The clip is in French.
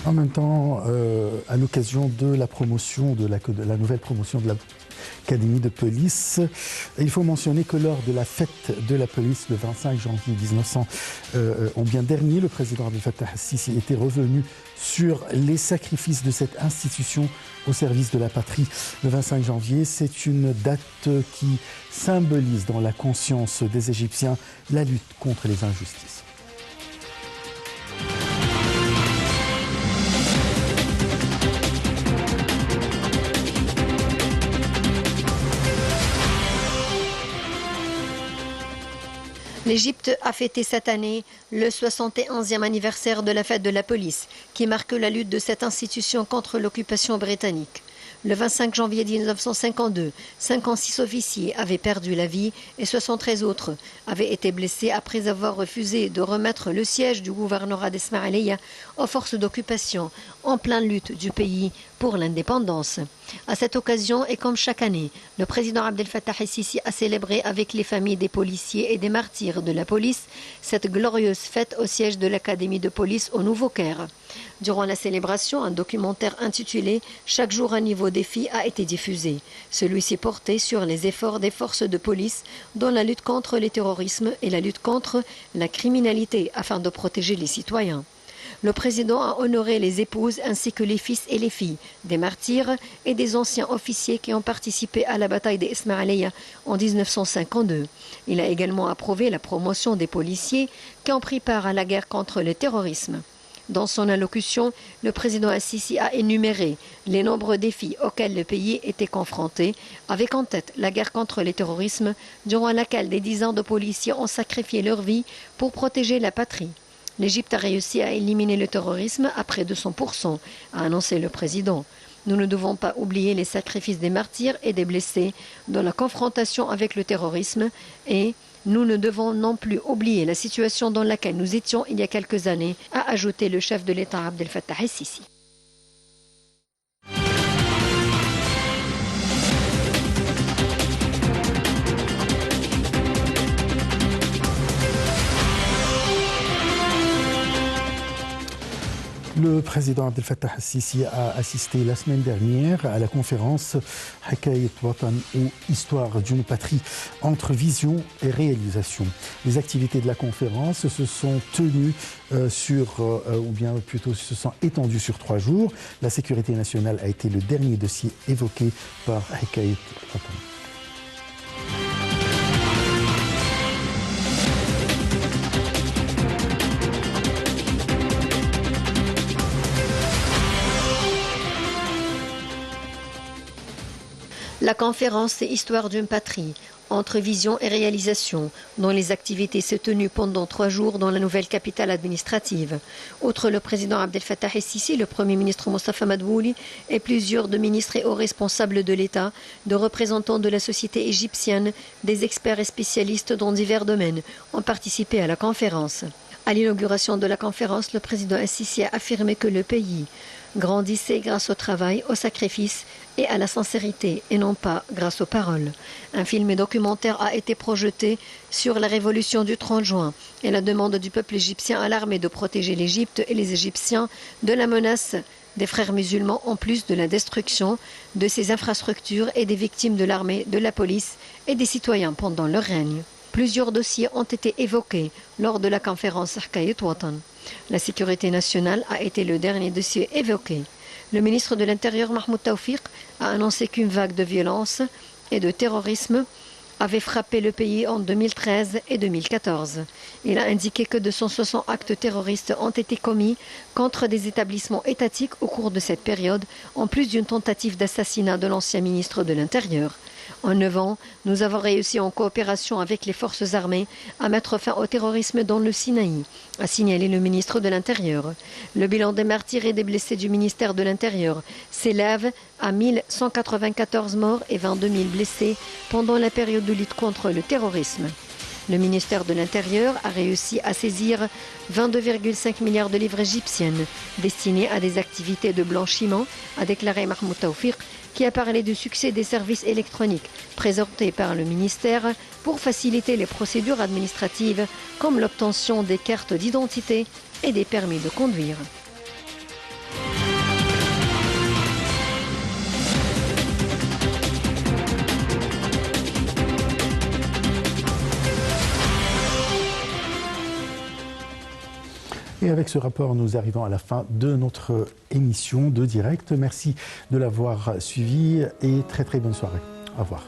En même temps, à l'occasion de la promotion de la nouvelle promotion de l'Académie de police, il faut mentionner que lors de la fête de la police le 25 janvier 1900, en bien dernier, le président Abdel Fattah el-Sisi était revenu sur les sacrifices de cette institution au service de la patrie. Le 25 janvier, c'est une date qui symbolise dans la conscience des Égyptiens la lutte contre les injustices. L'Égypte a fêté cette année le 71e anniversaire de la fête de la police, qui marque la lutte de cette institution contre l'occupation britannique. Le 25 janvier 1952, 56 officiers avaient perdu la vie et 73 autres avaient été blessés après avoir refusé de remettre le siège du gouvernorat d'Ismaïlia aux forces d'occupation en pleine lutte du pays pour l'indépendance. À cette occasion, et comme chaque année, le président Abdel Fattah el-Sisi a célébré avec les familles des policiers et des martyrs de la police cette glorieuse fête au siège de l'Académie de police au Nouveau-Caire. Durant la célébration, un documentaire intitulé « Chaque jour un nouveau défi » a été diffusé. Celui-ci portait sur les efforts des forces de police dans la lutte contre le terrorisme et la lutte contre la criminalité afin de protéger les citoyens. Le président a honoré les épouses ainsi que les fils et les filles des martyrs et des anciens officiers qui ont participé à la bataille d'Ismaïlia en 1952. Il a également approuvé la promotion des policiers qui ont pris part à la guerre contre le terrorisme. Dans son allocution, le président el-Sisi a énuméré les nombreux défis auxquels le pays était confronté, avec en tête la guerre contre le terrorisme, durant laquelle des dizaines de policiers ont sacrifié leur vie pour protéger la patrie. L'Égypte a réussi à éliminer le terrorisme à près de 100%, a annoncé le président. Nous ne devons pas oublier les sacrifices des martyrs et des blessés dans la confrontation avec le terrorisme et nous ne devons non plus oublier la situation dans laquelle nous étions il y a quelques années, a ajouté le chef de l'État Abdel Fattah el-Sisi. Le président Abdel Fattah el-Sisi a assisté la semaine dernière à la conférence Hikayat Watan ou Histoire d'une patrie entre vision et réalisation. Les activités de la conférence se sont tenues se sont étendues sur 3 jours. La sécurité nationale a été le dernier dossier évoqué par Hikayat Watan. La conférence « Histoire d'une patrie » entre vision et réalisation, dont les activités se tenues pendant 3 jours dans la nouvelle capitale administrative. Outre le président Abdel Fattah el-Sisi, le premier ministre Mostafa Madbouli et plusieurs de ministres et hauts responsables de l'État, de représentants de la société égyptienne, des experts et spécialistes dans divers domaines ont participé à la conférence. À l'inauguration de la conférence, le président el-Sisi a affirmé que le pays grandissait grâce au travail, au sacrifice et à la sincérité, et non pas grâce aux paroles. Un film documentaire a été projeté sur la révolution du 30 juin et la demande du peuple égyptien à l'armée de protéger l'Égypte et les Égyptiens de la menace des frères musulmans, en plus de la destruction de ses infrastructures et des victimes de l'armée, de la police et des citoyens pendant leur règne. Plusieurs dossiers ont été évoqués lors de la conférence Hikayat Watan. La sécurité nationale a été le dernier dossier évoqué. Le ministre de l'Intérieur, Mahmoud Tawfiq, a annoncé qu'une vague de violence et de terrorisme avait frappé le pays en 2013 et 2014. Il a indiqué que 260 actes terroristes ont été commis contre des établissements étatiques au cours de cette période, en plus d'une tentative d'assassinat de l'ancien ministre de l'Intérieur. En 9 ans, nous avons réussi en coopération avec les forces armées à mettre fin au terrorisme dans le Sinaï, a signalé le ministre de l'Intérieur. Le bilan des martyrs et des blessés du ministère de l'Intérieur s'élève à 1194 morts et 22 000 blessés pendant la période de lutte contre le terrorisme. Le ministère de l'Intérieur a réussi à saisir 22,5 milliards de livres égyptiennes destinés à des activités de blanchiment, a déclaré Mahmoud Tawfiq, qui a parlé du succès des services électroniques présentés par le ministère pour faciliter les procédures administratives comme l'obtention des cartes d'identité et des permis de conduire. Et avec ce rapport, nous arrivons à la fin de notre émission de direct. Merci de l'avoir suivi et très très bonne soirée. Au revoir.